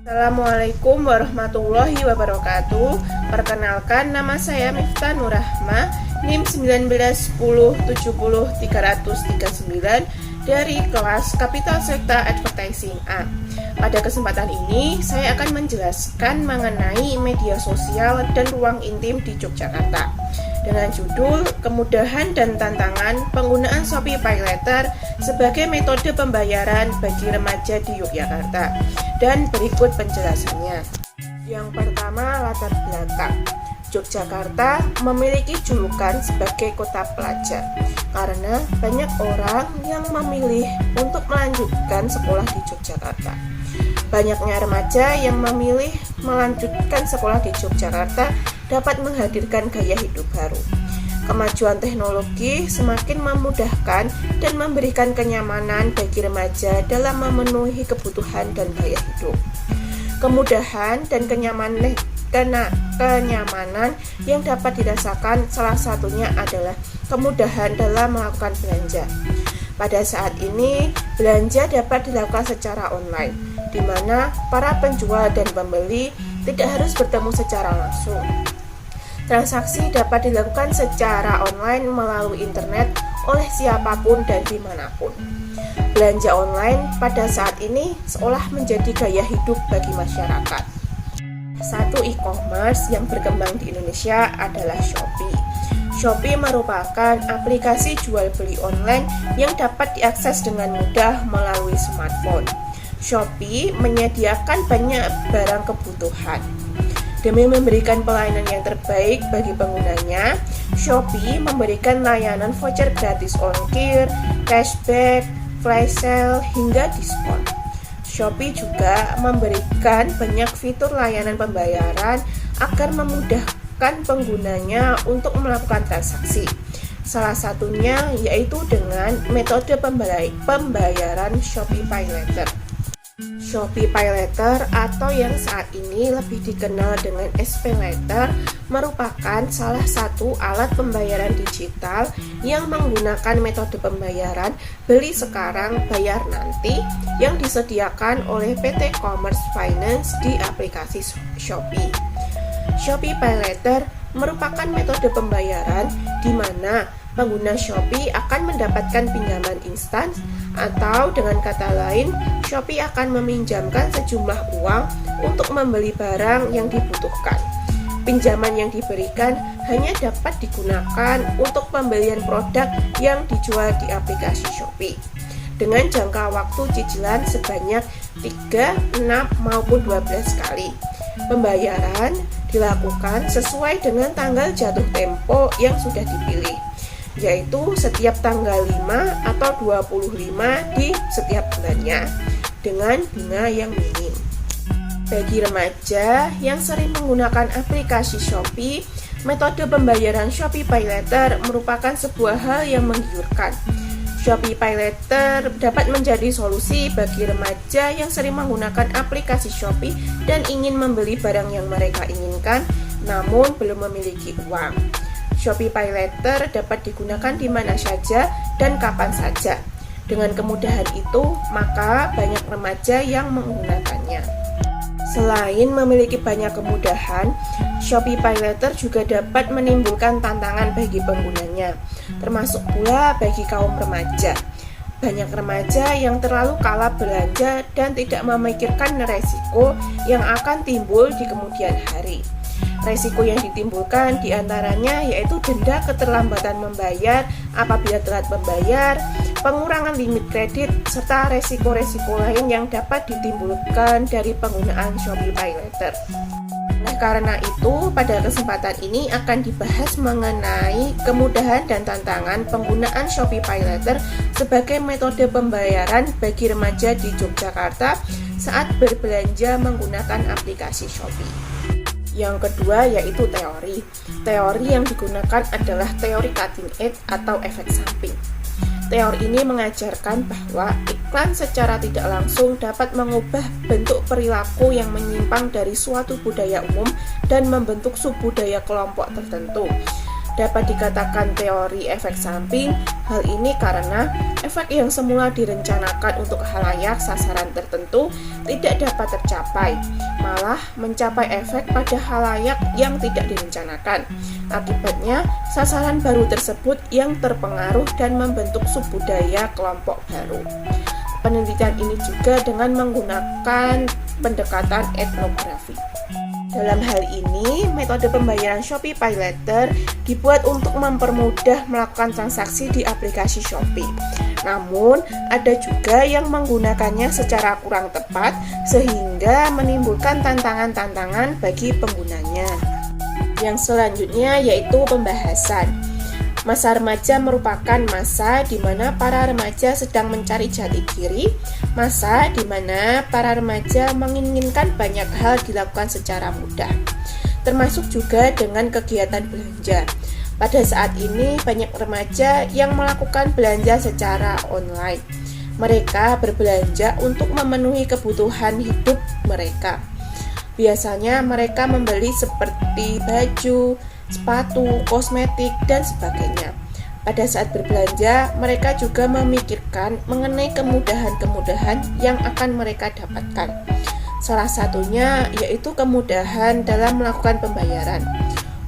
Assalamualaikum warahmatullahi wabarakatuh. Perkenalkan, nama saya Miftah Nurrahma, NIM 1910700339 dari kelas Capital Sector Advertising A. Pada kesempatan ini, saya akan menjelaskan mengenai media sosial dan ruang intim di Yogyakarta dengan judul Kemudahan dan Tantangan Penggunaan Shopee PayLater sebagai metode pembayaran bagi remaja di Yogyakarta. Dan berikut penjelasannya. Yang pertama, latar belakang. Yogyakarta memiliki julukan sebagai kota pelajar karena banyak orang yang memilih untuk melanjutkan sekolah di Yogyakarta. Banyaknya remaja yang memilih melanjutkan sekolah di Yogyakarta dapat menghadirkan gaya hidup baru. Kemajuan teknologi semakin memudahkan dan memberikan kenyamanan bagi remaja dalam memenuhi kebutuhan dan gaya hidup. Kemudahan dan kenyamanan yang dapat dirasakan salah satunya adalah kemudahan dalam melakukan belanja. Pada saat ini, belanja dapat dilakukan secara online, di mana para penjual dan pembeli tidak harus bertemu secara langsung. Transaksi dapat dilakukan secara online melalui internet oleh siapapun dan dimanapun. Belanja online pada saat ini seolah menjadi gaya hidup bagi masyarakat. Satu e-commerce yang berkembang di Indonesia adalah Shopee. Shopee merupakan aplikasi jual beli online yang dapat diakses dengan mudah melalui smartphone. Shopee menyediakan banyak barang kebutuhan. Demi memberikan pelayanan yang terbaik bagi penggunanya, Shopee memberikan layanan voucher gratis ongkir, cashback, flash sale, hingga diskon. Shopee juga memberikan banyak fitur layanan pembayaran agar memudahkan penggunanya untuk melakukan transaksi. Salah satunya yaitu dengan metode pembayaran Shopee PayLater. Shopee PayLater atau yang saat ini lebih dikenal dengan SPayLater merupakan salah satu alat pembayaran digital yang menggunakan metode pembayaran beli sekarang bayar nanti yang disediakan oleh PT Commerce Finance di aplikasi Shopee. Shopee PayLater merupakan metode pembayaran di mana pengguna Shopee akan mendapatkan pinjaman instan atau dengan kata lain, Shopee akan meminjamkan sejumlah uang untuk membeli barang yang dibutuhkan. Pinjaman yang diberikan hanya dapat digunakan untuk pembelian produk yang dijual di aplikasi Shopee dengan jangka waktu cicilan sebanyak 3, 6, maupun 12 kali. Pembayaran dilakukan sesuai dengan tanggal jatuh tempo yang sudah dipilih, yaitu setiap tanggal 5 atau 25 di setiap bulannya dengan bunga yang minim. Bagi remaja yang sering menggunakan aplikasi Shopee, metode pembayaran Shopee PayLater merupakan sebuah hal yang menggiurkan. Shopee PayLater dapat menjadi solusi bagi remaja yang sering menggunakan aplikasi Shopee dan ingin membeli barang yang mereka inginkan namun belum memiliki uang. Shopee PayLater dapat digunakan di mana saja dan kapan saja. Dengan kemudahan itu, maka banyak remaja yang menggunakannya. Selain memiliki banyak kemudahan, Shopee PayLater juga dapat menimbulkan tantangan bagi penggunanya, termasuk pula bagi kaum remaja. Banyak remaja yang terlalu kalap belanja dan tidak memikirkan resiko yang akan timbul di kemudian hari. Resiko yang ditimbulkan diantaranya yaitu denda keterlambatan membayar apabila telat membayar, pengurangan limit kredit, serta resiko-resiko lain yang dapat ditimbulkan dari penggunaan Shopee PayLater. Nah, karena itu, pada kesempatan ini akan dibahas mengenai kemudahan dan tantangan penggunaan Shopee PayLater sebagai metode pembayaran bagi remaja di Yogyakarta saat berbelanja menggunakan aplikasi Shopee. Yang kedua yaitu teori. Teori yang digunakan adalah teori cutting edge atau efek samping. Teori ini mengajarkan bahwa iklan secara tidak langsung dapat mengubah bentuk perilaku yang menyimpang dari suatu budaya umum dan membentuk subbudaya kelompok tertentu. Dapat dikatakan teori efek samping, hal ini karena efek yang semula direncanakan untuk khalayak sasaran tertentu tidak dapat tercapai, malah mencapai efek pada khalayak yang tidak direncanakan. Akibatnya, sasaran baru tersebut yang terpengaruh dan membentuk subbudaya kelompok baru. Penelitian ini juga dengan menggunakan pendekatan etnografi. Dalam hal ini, metode pembayaran Shopee PayLater dibuat untuk mempermudah melakukan transaksi di aplikasi Shopee. Namun, ada juga yang menggunakannya secara kurang tepat sehingga menimbulkan tantangan-tantangan bagi penggunanya. Yang selanjutnya yaitu pembahasan. Masa remaja merupakan masa di mana para remaja sedang mencari jati diri, masa di mana para remaja menginginkan banyak hal dilakukan secara mudah, termasuk juga dengan kegiatan belanja. Pada saat ini banyak remaja yang melakukan belanja secara online. Mereka berbelanja untuk memenuhi kebutuhan hidup mereka. Biasanya mereka membeli seperti baju, sepatu, kosmetik, dan sebagainya. Pada saat berbelanja, mereka juga memikirkan mengenai kemudahan-kemudahan yang akan mereka dapatkan. Salah satunya yaitu kemudahan dalam melakukan pembayaran.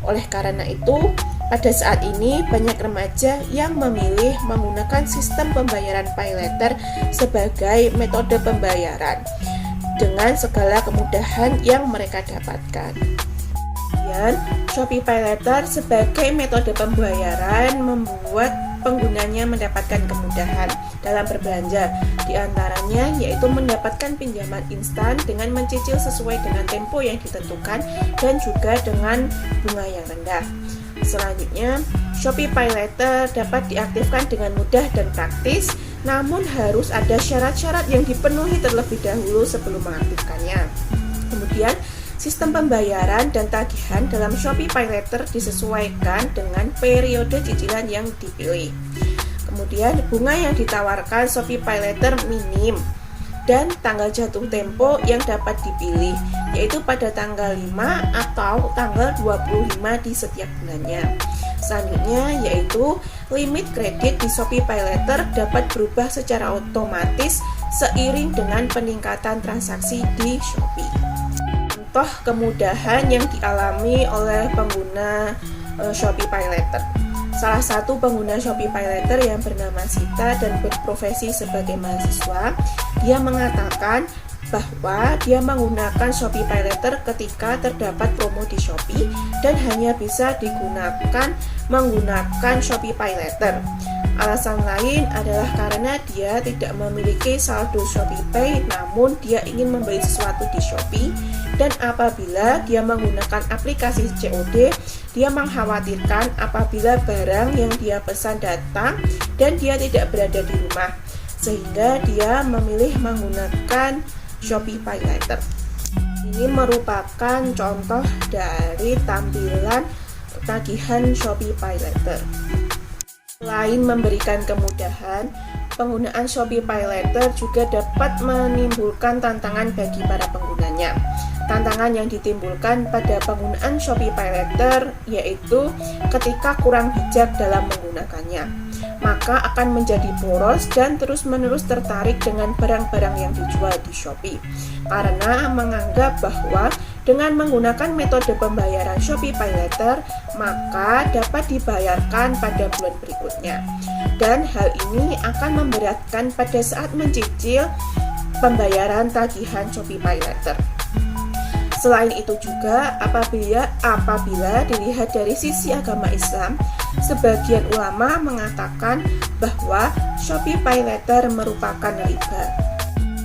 Oleh karena itu, pada saat ini banyak remaja yang memilih menggunakan sistem pembayaran PayLater sebagai metode pembayaran dengan segala kemudahan yang mereka dapatkan. Shopee PayLater sebagai metode pembayaran membuat penggunanya mendapatkan kemudahan dalam berbelanja. Di antaranya yaitu mendapatkan pinjaman instan dengan mencicil sesuai dengan tempo yang ditentukan dan juga dengan bunga yang rendah. Selanjutnya, Shopee PayLater dapat diaktifkan dengan mudah dan praktis, namun harus ada syarat-syarat yang dipenuhi terlebih dahulu sebelum mengaktifkannya. Kemudian, sistem pembayaran dan tagihan dalam Shopee PayLater disesuaikan dengan periode cicilan yang dipilih. Kemudian bunga yang ditawarkan Shopee PayLater minim dan tanggal jatuh tempo yang dapat dipilih, yaitu pada tanggal 5 atau tanggal 25 di setiap bulannya. Selanjutnya yaitu limit kredit di Shopee PayLater dapat berubah secara otomatis seiring dengan peningkatan transaksi di Shopee. Contoh kemudahan yang dialami oleh pengguna Shopee PayLater. Salah satu pengguna Shopee PayLater yang bernama Sita dan berprofesi sebagai mahasiswa, dia mengatakan bahwa dia menggunakan Shopee PayLater ketika terdapat promo di Shopee dan hanya bisa digunakan menggunakan Shopee PayLater. Alasan lain adalah karena dia tidak memiliki saldo ShopeePay, namun dia ingin membeli sesuatu di Shopee, dan apabila dia menggunakan aplikasi COD, dia mengkhawatirkan apabila barang yang dia pesan datang dan dia tidak berada di rumah, sehingga dia memilih menggunakan Shopee PayLater. Ini merupakan contoh dari tampilan tagihan Shopee PayLater. Selain memberikan kemudahan, penggunaan Shopee PayLater juga dapat menimbulkan tantangan bagi para penggunanya. Tantangan yang ditimbulkan pada penggunaan Shopee PayLater yaitu ketika kurang bijak dalam menggunakannya, maka akan menjadi boros dan terus-menerus tertarik dengan barang-barang yang dijual di Shopee karena menganggap bahwa dengan menggunakan metode pembayaran Shopee PayLater maka dapat dibayarkan pada bulan berikutnya, dan hal ini akan memberatkan pada saat mencicil pembayaran tagihan Shopee PayLater. Selain itu juga apabila dilihat dari sisi agama Islam, sebagian ulama mengatakan bahwa Shopee PayLater merupakan riba.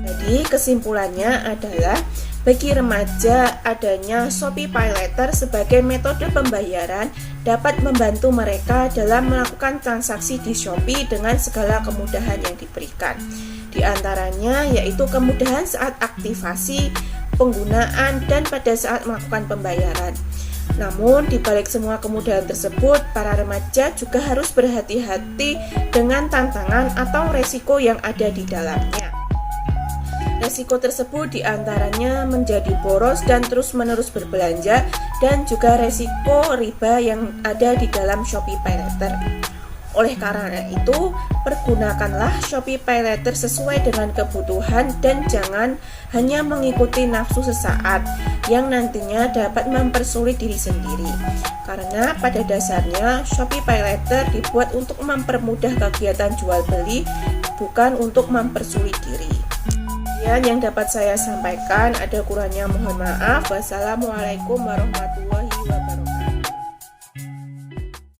Jadi kesimpulannya adalah bagi remaja, adanya Shopee PayLater sebagai metode pembayaran dapat membantu mereka dalam melakukan transaksi di Shopee dengan segala kemudahan yang diberikan. Di antaranya yaitu kemudahan saat aktivasi, penggunaan, dan pada saat melakukan pembayaran. Namun, di balik semua kemudahan tersebut, para remaja juga harus berhati-hati dengan tantangan atau resiko yang ada di dalamnya. Resiko tersebut diantaranya menjadi boros dan terus-menerus berbelanja, dan juga resiko riba yang ada di dalam Shopee PayLater. Oleh karena itu, pergunakanlah Shopee PayLater sesuai dengan kebutuhan dan jangan hanya mengikuti nafsu sesaat yang nantinya dapat mempersulit diri sendiri. Karena pada dasarnya Shopee PayLater dibuat untuk mempermudah kegiatan jual beli, bukan untuk mempersulit diri. Yang dapat saya sampaikan, ada kurangnya mohon maaf. Wassalamualaikum warahmatullahi wabarakatuh.